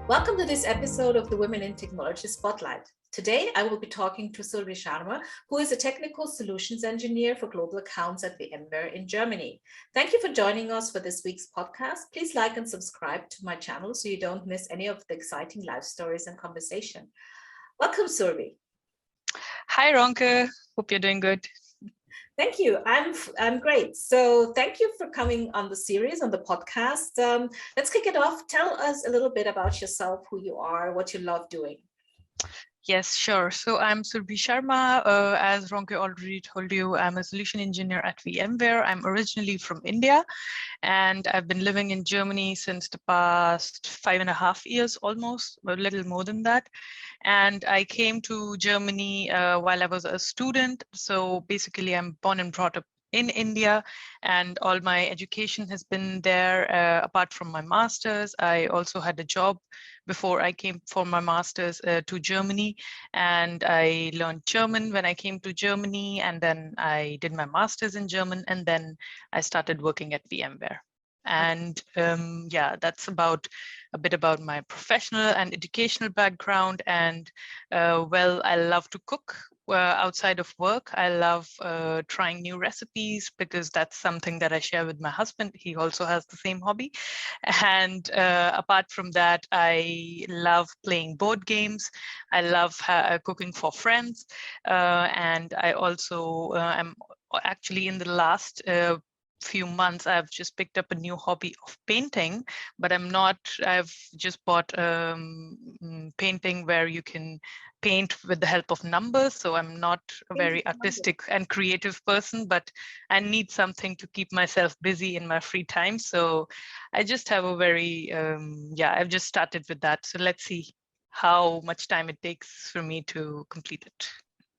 Welcome to this episode of the Women in Technology Spotlight. Today, I will be talking to Surbhi Sharma, who is a technical solutions engineer for global accounts at VMware in Germany. Thank you for joining us for this week's podcast. Please like and subscribe to my channel so you don't miss any of the exciting life stories and conversation. Welcome, Surbhi. Hi, Ronke. Hope you're doing good. Thank you. I'm great. So thank you for coming on the series, on the podcast. Let's kick it off. Tell us a little bit about yourself, who you are, what you love doing. Yes, sure. So I'm Surbhi Sharma. As Ronke already told you, I'm a solution engineer at VMware. I'm originally from India, and I've been living in Germany since the past 5.5 years, almost, a little more than that. And I came to Germany while I was a student. So basically, I'm born and brought up in India, and all my education has been there. Apart from my master's, I also had a job before I came for my master's to Germany, and I learned German when I came to Germany, and then I did my master's in German, and then I started working at VMware. And yeah, that's about a bit about my professional and educational background. And well, I love to cook. Outside of work, I love trying new recipes because that's something that I share with my husband. He also has the same hobby. And apart from that, I love playing board games. I love cooking for friends. And I also am actually in the last few months, I've just picked up a new hobby of painting, but I've just bought painting where you can paint with the help of numbers. So I'm not a very artistic and creative person, but I need something to keep myself busy in my free time. So I just have a very, I've just started with that. So let's see how much time it takes for me to complete it.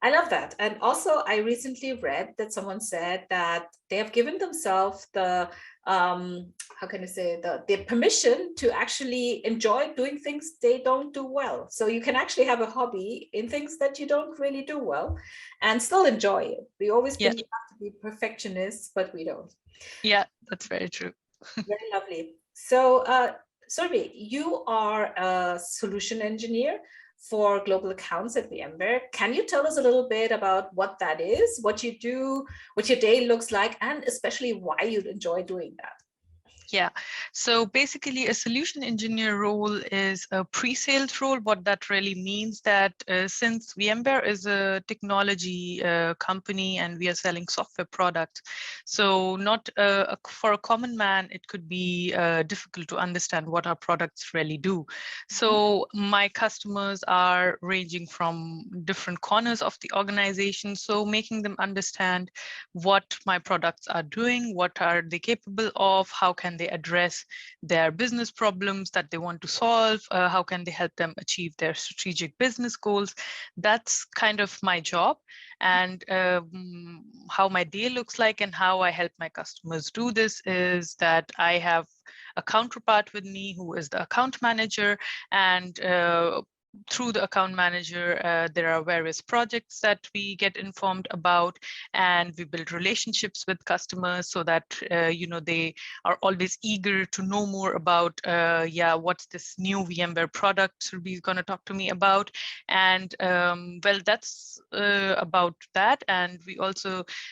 I love that. And also, I recently read that someone said that they have given themselves the, how can I say, the permission to actually enjoy doing things they don't do well. So you can actually have a hobby in things that you don't really do well and still enjoy it. We always think we have to be perfectionists, but we don't. Yeah, that's very true. Very lovely. So, Surbhi, you are a solution engineer for global accounts at VMware. Can you tell us a little bit about what that is, what you do, what your day looks like, and especially why you enjoy doing that? Yeah, so basically a solution engineer role is a pre-sales role. What that really means that since VMware is a technology company and we are selling software products, so not for a common man, it could be difficult to understand what our products really do. So my customers are ranging from different corners of the organization. So making them understand what my products are doing, what are they capable of, how can they address their business problems that they want to solve, how can they help them achieve their strategic business goals. That's kind of my job, and how my day looks like and how I help my customers do this is that I have a counterpart with me who is the account manager, and through the account manager, there are various projects that we get informed about, and we build relationships with customers so that they are always eager to know more about what's this new VMware product Surbhi is going to talk to me about. And well, that's about that. And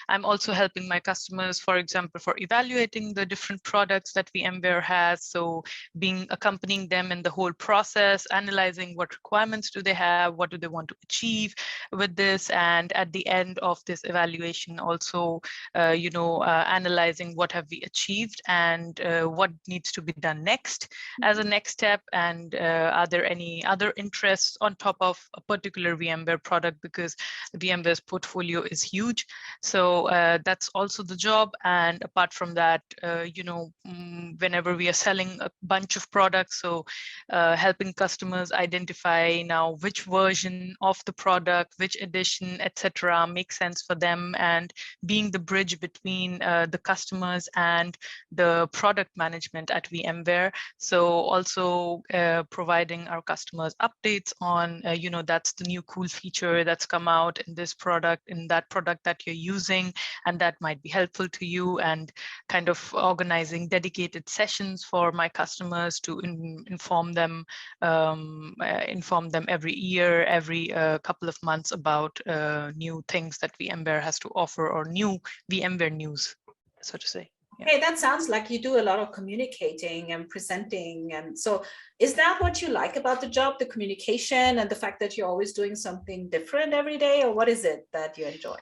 I'm also helping my customers, for example, for evaluating the different products that VMware has. So accompanying them in the whole process, analyzing what requirements do they have, what do they want to achieve with this, and at the end of this evaluation also analyzing what have we achieved and what needs to be done next as a next step, and are there any other interests on top of a particular VMware product, because VMware's portfolio is huge. So that's also the job. And apart from that, whenever we are selling a bunch of products, so helping customers identify identify now which version of the product, which edition, etc., makes sense for them, and being the bridge between the customers and the product management at VMware. So also providing our customers updates on, that's the new cool feature that's come out in this product, in that product that you're using, and that might be helpful to you, and kind of organizing dedicated sessions for my customers to inform them every year, every couple of months about new things that VMware has to offer, or new VMware news, so to say. Yeah. Hey, that sounds like you do a lot of communicating and presenting. And so is that what you like about the job, the communication and the fact that you're always doing something different every day? Or what is it that you enjoy?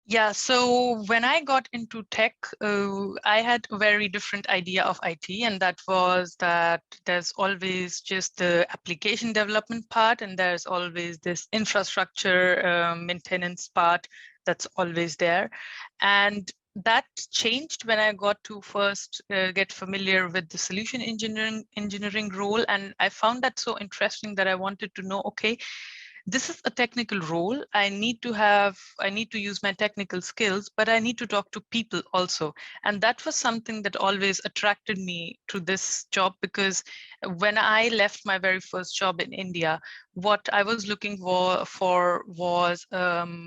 Yeah, so when I got into tech, I had a very different idea of IT, and that was that there's always just the application development part, and there's always this infrastructure maintenance part that's always there. And that changed when I got to first get familiar with the solution engineering role, and I found that so interesting that I wanted to know, okay, this is a technical role. I need to use my technical skills, but I need to talk to people also. And that was something that always attracted me to this job, because when I left my very first job in India, what I was looking for was,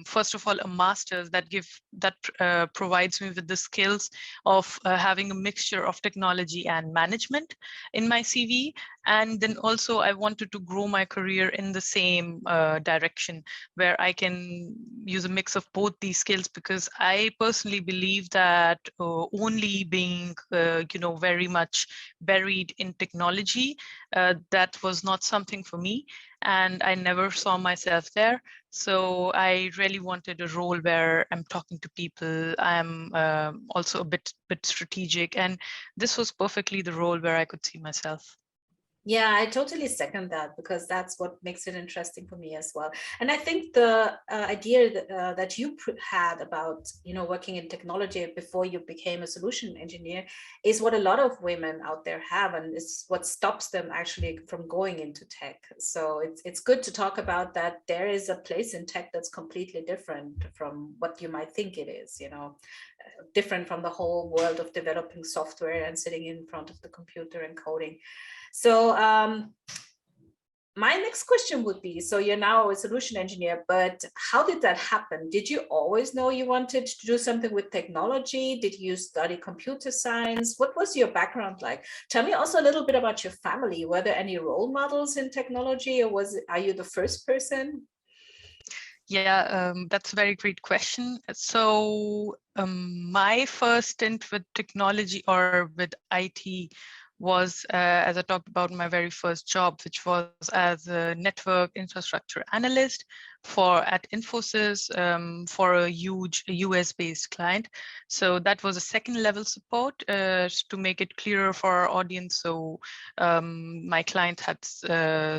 first of all, a master's that provides me with the skills of having a mixture of technology and management in my CV. And then also I wanted to grow my career in the same direction, where I can use a mix of both these skills, because I personally believe that only being, very much buried in technology, that was not something for me. And I never saw myself there. So I really wanted a role where I'm talking to people. I'm also a bit strategic. And this was perfectly the role where I could see myself. Yeah, I totally second that, because that's what makes it interesting for me as well. And I think the idea that you had about, working in technology before you became a solution engineer is what a lot of women out there have, and it's what stops them actually from going into tech. So it's good to talk about that there is a place in tech that's completely different from what you might think it is, different from the whole world of developing software and sitting in front of the computer and coding. So my next question would be, so you're now a solution engineer, but how did that happen? Did you always know you wanted to do something with technology? Did you study computer science? What was your background like? Tell me also a little bit about your family. Were there any role models in technology, or are you the first person? Yeah, that's a very great question. So my first stint with technology or with IT was, as I talked about, my very first job, which was as a network infrastructure analyst at Infosys, for a huge US-based client. So that was a second level support, to make it clearer for our audience. So my client had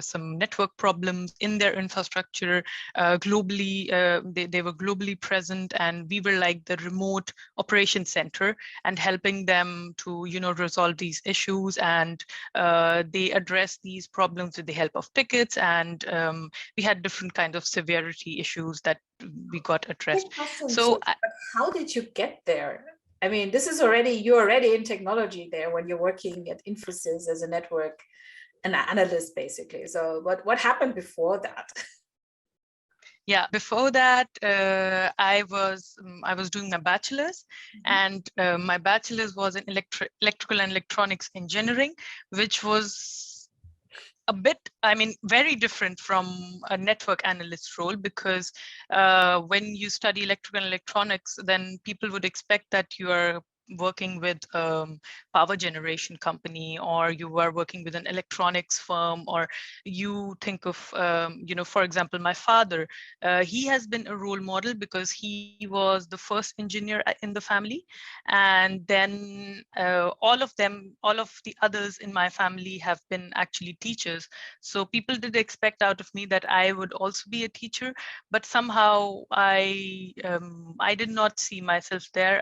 some network problems in their infrastructure globally. They were globally present, and we were like the remote operation center and helping them to resolve these issues. And they address these problems with the help of tickets, and we had different kinds of severity issues that we got addressed. So how did you get there? I mean, you're already in technology there when you're working at Infosys as a network an analyst, basically. So what happened before that? Yeah, before that, I was doing my bachelor's, and my bachelor's was in electrical and electronics engineering, which was a bit, very different from a network analyst role, because when you study electrical and electronics, then people would expect that you are working with power generation company, or you are working with an electronics firm, or you think of, for example, my father, he has been a role model because he was the first engineer in the family. And then all of the others in my family have been actually teachers. So people did expect out of me that I would also be a teacher, but somehow I did not see myself there.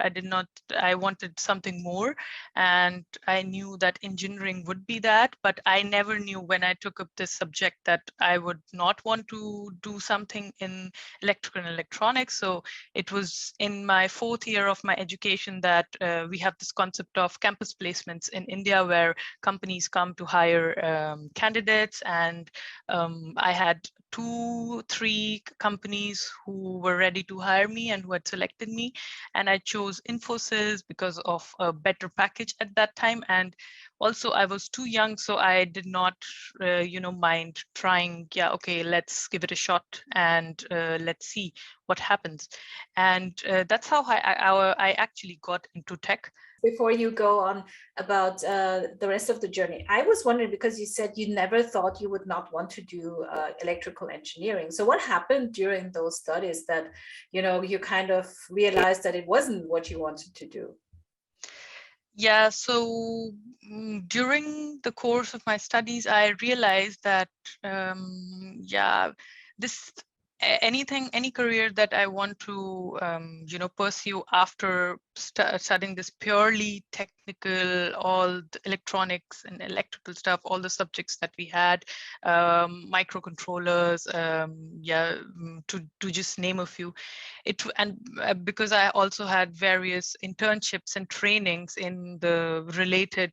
I wanted wanted something more, and I knew that engineering would be that, but I never knew when I took up this subject that I would not want to do something in electrical and electronics. So it was in my 4th year of my education that we have this concept of campus placements in India, where companies come to hire candidates, and I had 2-3 companies who were ready to hire me and who had selected me, and I chose Infosys because of a better package at that time. And also I was too young, so I did not mind trying. Yeah, okay, let's give it a shot, and let's see what happens. And that's how I actually got into tech. Before you go on about the rest of the journey, I was wondering, because you said you never thought you would not want to do electrical engineering. So what happened during those studies that, you kind of realized that it wasn't what you wanted to do? Yeah, so during the course of my studies, I realized that, yeah, this any career that I want to, pursue after studying this purely technical, all the electronics and electrical stuff, all the subjects that we had, microcontrollers, to just name a few. Because I also had various internships and trainings in the related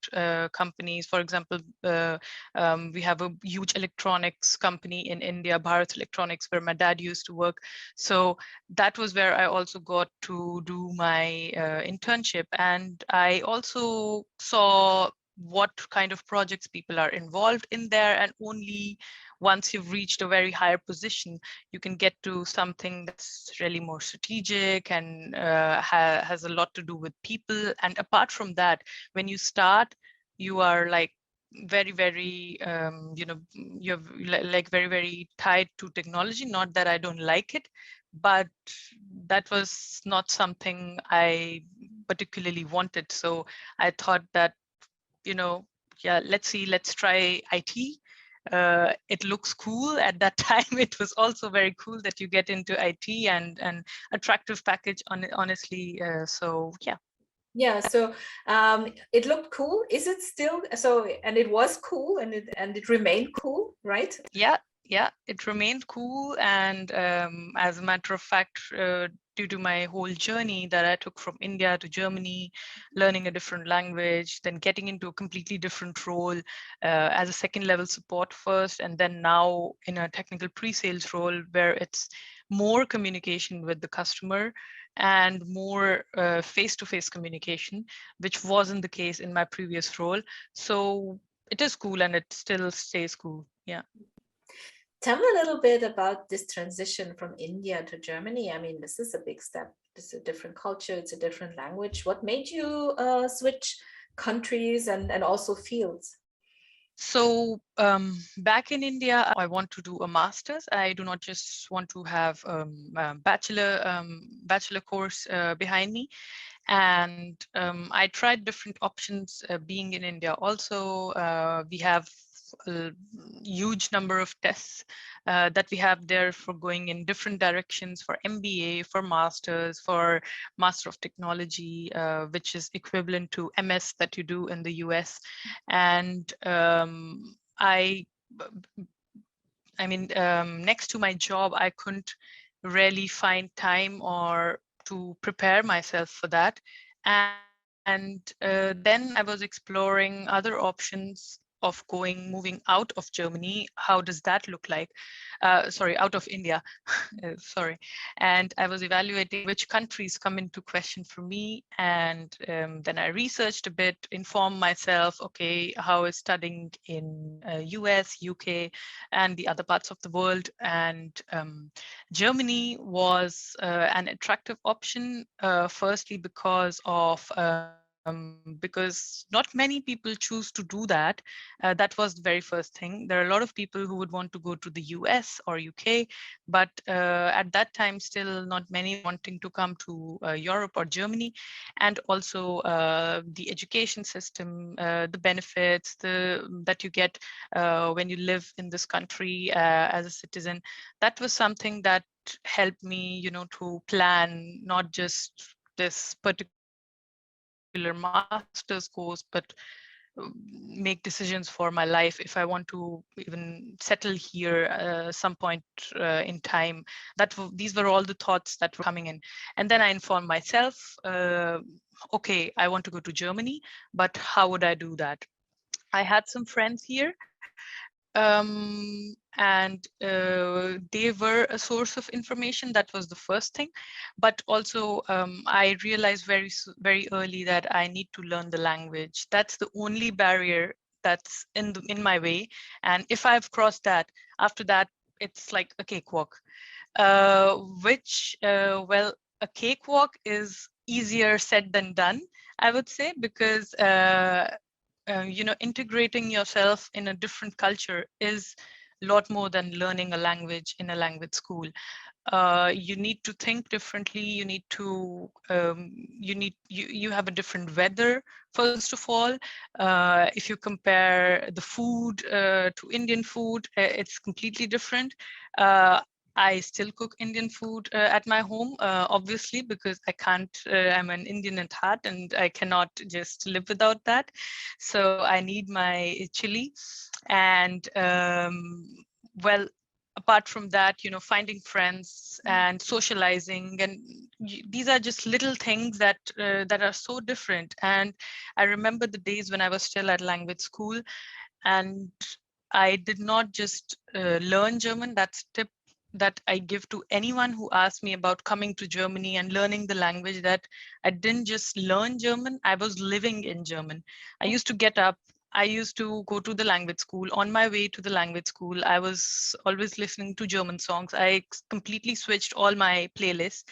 companies. For example, we have a huge electronics company in India, Bharat Electronics, where my dad used to work. So that was where I also got to do my internship. And I also saw what kind of projects people are involved in there, and only once you've reached a very higher position, you can get to something that's really more strategic and has a lot to do with people. And apart from that, when you start, you are like very, very, you're like very, very tied to technology. Not that I don't like it, but that was not something I particularly wanted. So I thought that, yeah, let's try IT. It looks cool at that time. It was also very cool that you get into IT, and attractive package honestly. So yeah. Yeah, so it looked cool. Is it still so? And it was cool, and it remained cool, right? Yeah, it remained cool. And as a matter of fact, due to my whole journey that I took from India to Germany, learning a different language, then getting into a completely different role as a second level support first, and then now in a technical pre-sales role where it's more communication with the customer and more face-to-face communication, which wasn't the case in my previous role. So it is cool, and it still stays cool. Yeah. Tell me a little bit about this transition from India to Germany. I mean, this is a big step. It's a different culture. It's a different language. What made you switch countries and also fields? So back in India, I want to do a master's. I do not just want to have a bachelor course behind me. And I tried different options being in India. Also, we have a huge number of tests that we have there for going in different directions for MBA, for masters, for Master of Technology, which is equivalent to MS that you do in the US. And next to my job, I couldn't really find time or to prepare myself for that. And then I was exploring other options of moving out of Germany. How does that look like? Sorry, out of India. Sorry. And I was evaluating which countries come into question for me. And then I researched a bit, informed myself, okay, how is studying in US, UK, and the other parts of the world. And Germany was an attractive option, firstly because not many people choose to do that. That was the very first thing. There are a lot of people who would want to go to the US or UK, but at that time, still not many wanting to come to Europe or Germany. And also the education system, the benefits that you get when you live in this country as a citizen. That was something that helped me, to plan not just this particular particular master's course, but make decisions for my life if I want to even settle here some point in time. These were all the thoughts that were coming in. And then I informed myself, okay, I want to go to Germany, but how would I do that? I had some friends here, and they were a source of information. That was the first thing. But also, I realized very early that I need to learn the language. That's the only barrier that's in my way. And if I've crossed that, after that, it's like a cakewalk. Well, a cakewalk is easier said than done, I would say, because integrating yourself in a different culture is a lot more than learning a language in a language school. You need to think differently. You need to you have a different weather, first of all. If you compare the food to Indian food, it's completely different. I still cook Indian food at my home, obviously, because I can't, I'm an Indian at heart and I cannot just live without that. So I need my chili. And well, apart from that, finding friends and socializing, and these are just little things that are so different. And I remember the days when I was still at language school, and I did not just learn German. That's a tip that I give to anyone who asks me about coming to Germany and learning the language, that I didn't just learn German, I was living in German. I used to get up, I used to go to the language school. On my way to the language school, I was always listening to German songs. I completely switched all my playlists.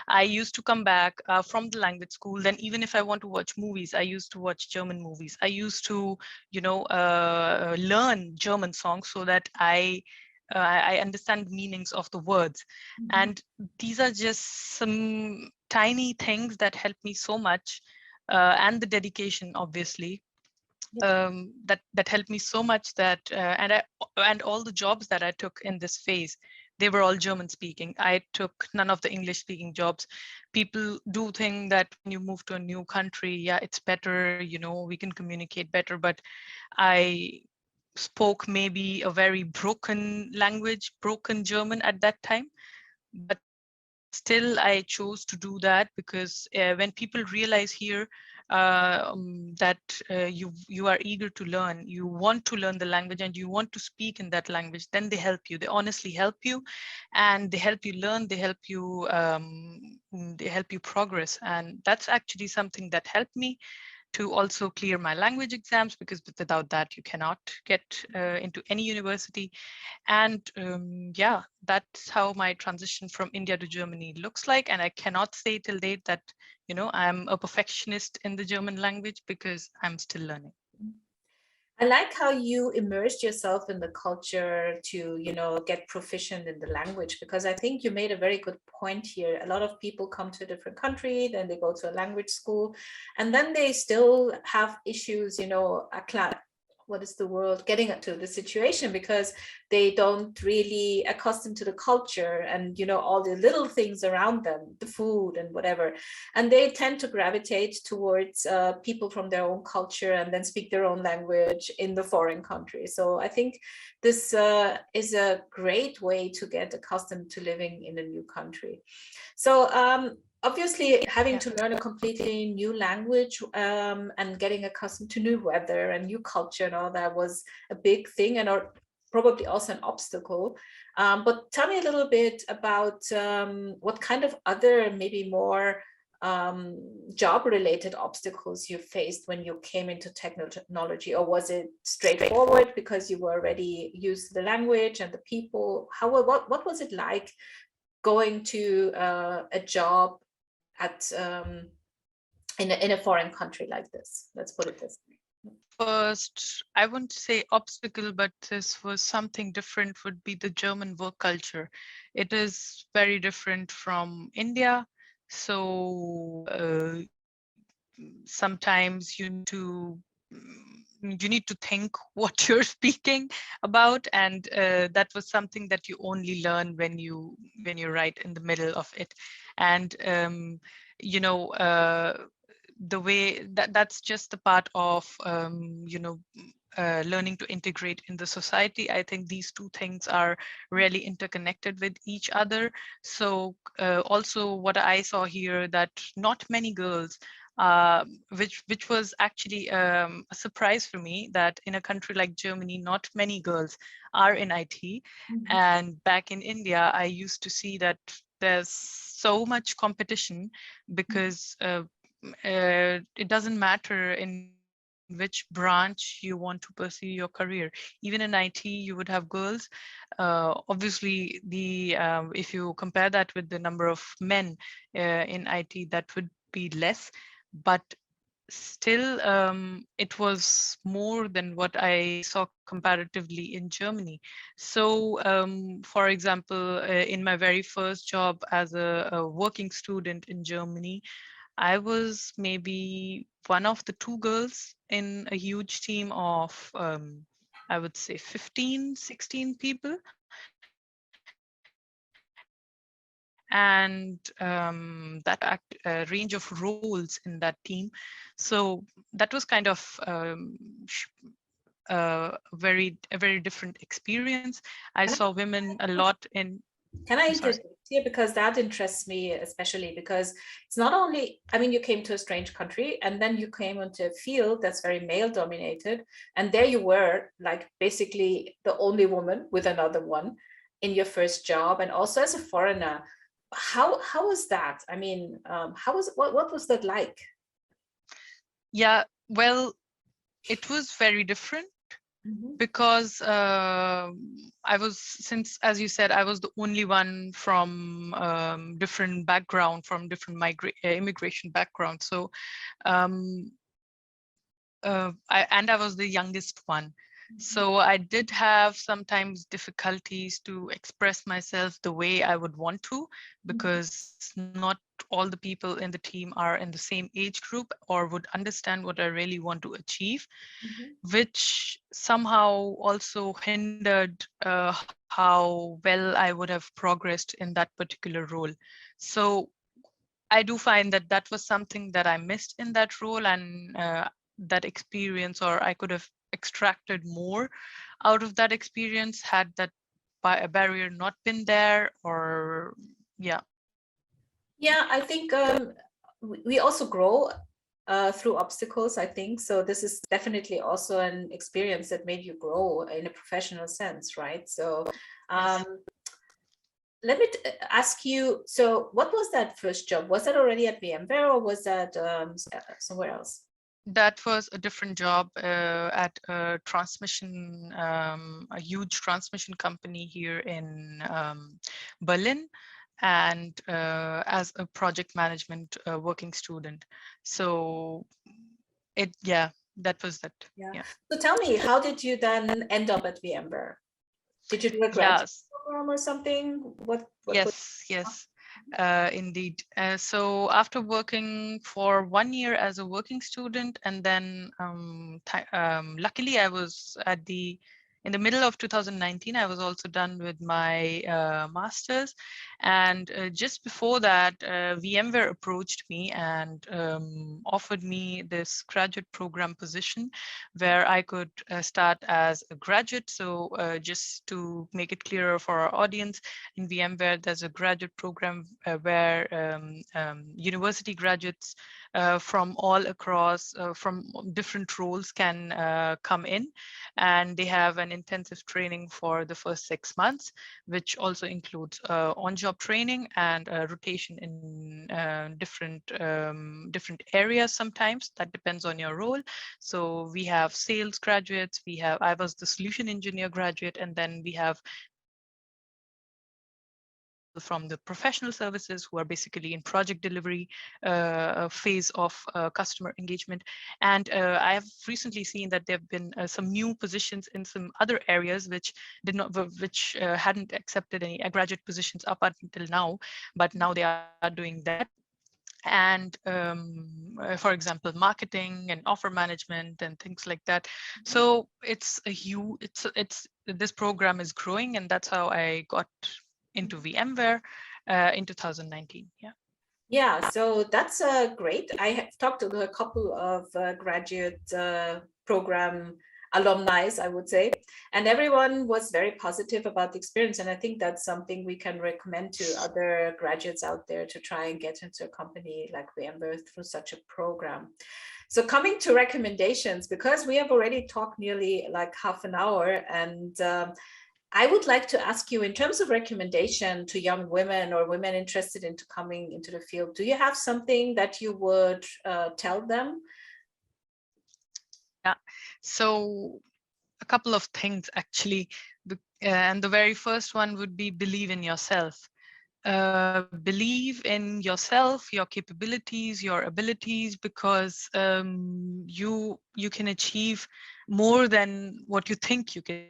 I used to come back from the language school. Then even if I want to watch movies, I used to watch German movies. I used to, learn German songs so that I understand meanings of the words. And these are just some tiny things that help me so much, and the dedication, obviously, that helped me so much, that and all the jobs that I took in this phase, they were all German speaking. I took none of the English speaking jobs. People do think that when you move to a new country, yeah, it's better, we can communicate better, but I spoke maybe a very broken language, broken German at that time. But still, I chose to do that because when people realize here that you are eager to learn, you want to learn the language and you want to speak in that language, then they help you. They honestly help you, and they help you learn. They help you progress, and that's actually something that helped me to also clear my language exams, because without that you cannot get into any university. And yeah, that's how my transition from India to Germany looks like. And I cannot say till date that I'm a perfectionist in the German language, because I'm still learning. I like how you immersed yourself in the culture to, get proficient in the language, because I think you made a very good point here. A lot of people come to a different country, then they go to a language school, and then they still have issues, what is the word, getting to the situation, because they don't really accustomed to the culture and all the little things around them, the food and whatever, and they tend to gravitate towards people from their own culture and then speak their own language in the foreign country. So I think this is a great way to get accustomed to living in a new country. So obviously, having to learn a completely new language and getting accustomed to new weather and new culture and all that was a big thing, and probably also an obstacle. But tell me a little bit about what kind of other, maybe more job-related obstacles you faced when you came into technology, or was it straightforward because you were already used to the language and the people? What was it like going to a job at in a foreign country like this? Let's put it this way. First, I wouldn't say obstacle, but this was something different, would be the German work culture. It is very different from India. So sometimes you need to think what you're speaking about, and that was something that you only learn when you're right in the middle of it. And you know the way that's just the part of learning to integrate in the society. I think these two things are really interconnected with each other. So also what I saw here, that not many girls, which was actually a surprise for me, that in a country like Germany, not many girls are in IT. Mhm. And back in India, I used to see that there's so much competition, because it doesn't matter in which branch you want to pursue your career. Even in IT, you would have girls. Obviously, if you compare that with the number of men in IT, that would be less, but still it was more than what I saw comparatively in Germany. So for example, in my very first job as a working student in Germany, I was maybe one of the two girls in a huge team of, I would say 15, 16 people. And that range of roles in that team. So that was kind of a very different experience. I Can saw women a I, lot in, can I I'm sorry. interject here, because that interests me, especially because it's not only, I mean, you came to a strange country and then you came into a field that's very male dominated, and there you were, like, basically the only woman with another one in your first job, and also as a foreigner. How was that? I mean, how was what was that like? Yeah, well, it was very different, Mhm. because I was, since, as you said, I was the only one from different background, from different immigration background. So um, and I was the youngest one. So I did have sometimes difficulties to express myself the way I would want to, Mhm. because not all the people in the team are in the same age group or would understand what I really want to achieve, Mhm. which somehow also hindered how well I would have progressed in that particular role. So I do find that that was something that I missed in that role, and that experience, or I could have extracted more out of that experience had that barrier not been there, or yeah. Yeah, I think we also grow through obstacles, I think. So this is definitely also an experience that made you grow in a professional sense, right? So um, Yes. let me ask you, so what was that first job? Was that already at VMware or was that somewhere else? That was a different job at a huge transmission company here in Berlin, and as a project management working student. So yeah, that was that. Yeah. Yeah. So tell me, how did you then end up at VMware? Did you do a graduate Yes. program or something? What was? Yes, indeed. So after working for 1 year as a working student, and then luckily I was in the middle of 2019, I was also done with my master's. And just before that, VMware approached me and offered me this graduate program position where I could start as a graduate. So just to make it clearer for our audience, in VMware, there's a graduate program where university graduates from all across, from different roles can come in, and they have an intensive training for the first 6 months, which also includes on-job training and rotation in different areas. Sometimes that depends on your role. So we have sales graduates, I was the solution engineer graduate, and then we have people from the professional services who are basically in project delivery phase of customer engagement. And I have recently seen that there have been some new positions in some other areas which hadn't accepted any graduate positions up until now, but now they are doing that. And for example, marketing and offer management and things like that. So this program is growing, and that's how I got into VMware in 2019. Yeah. Yeah, so that's great. I have talked to a couple of graduate program alumni, I would say, and everyone was very positive about the experience. And I think that's something we can recommend to other graduates out there to try and get into a company like VMware through such a program. So coming to recommendations, because we have already talked nearly like half an hour, and I would like to ask you, in terms of recommendation to young women or women interested into coming into the field, do you have something that you would tell them? Yeah. So a couple of things actually. And the very first one would be believe in yourself. Believe in yourself, your capabilities, your abilities, because you can achieve more than what you think you can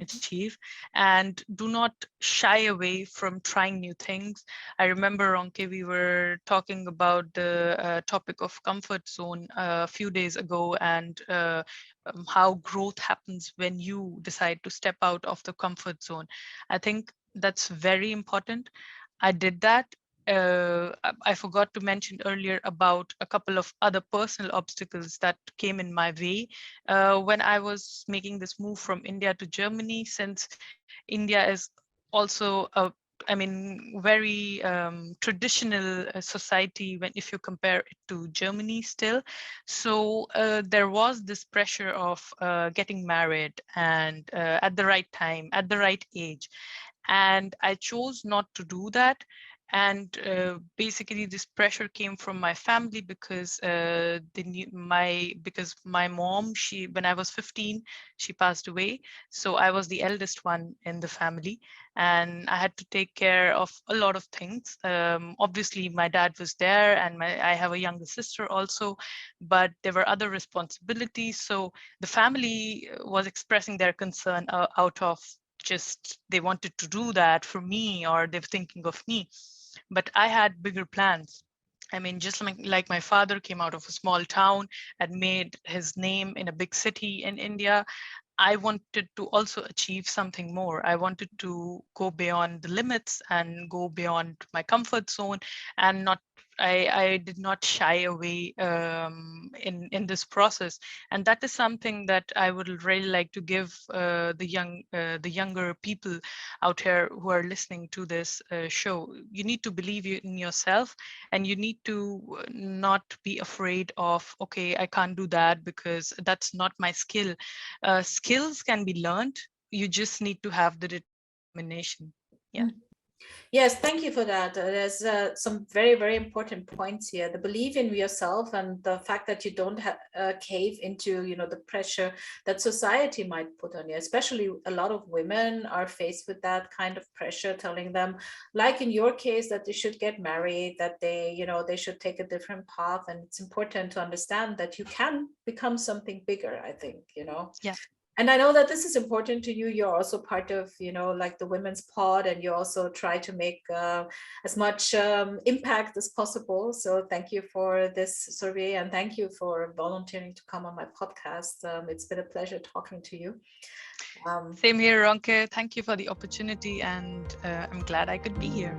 achieve, and do not shy away from trying new things. I remember, Ronke, we were talking about the topic of comfort zone a few days ago, and how growth happens when you decide to step out of the comfort zone. I think that's very important. I did that. I forgot to mention earlier about a couple of other personal obstacles that came in my way when I was making this move from India to Germany, since India is also a, I mean, very traditional society when if you compare it to Germany still. So there was this pressure of getting married and at the right time, at the right age, and I chose not to do that. And basically this pressure came from my family because because my mom, she, when I was 15, she passed away. So I was the eldest one in the family, and I had to take care of a lot of things. Obviously my dad was there, and I have a younger sister also, but there were other responsibilities. So the family was expressing their concern out of just they wanted to do that for me, or they were thinking of me. But I had bigger plans. I mean, just like my father came out of a small town and made his name in a big city in India, I wanted to also achieve something more. I wanted to go beyond the limits and go beyond my comfort zone, and not. I did not shy away in this process, and that is something that I would really like to give the younger people out here who are listening to this show. You need to believe in yourself, and you need to not be afraid of, okay, I can't do that because that's not my skill. Skills can be learned. You just need to have the determination. Yeah. Yes, thank you for that. There's some very, very important points here. The belief in yourself and the fact that you don't cave into, the pressure that society might put on you. Especially a lot of women are faced with that kind of pressure, telling them, like in your case, that they should get married, that they should take a different path. And it's important to understand that you can become something bigger, I think. Yeah. And I know that this is important to you. You're also part of, like the women's pod, and you also try to make as much impact as possible. So thank you for this survey, and thank you for volunteering to come on my podcast. It's been a pleasure talking to you. Same here, Ronke. Thank you for the opportunity, and I'm glad I could be here.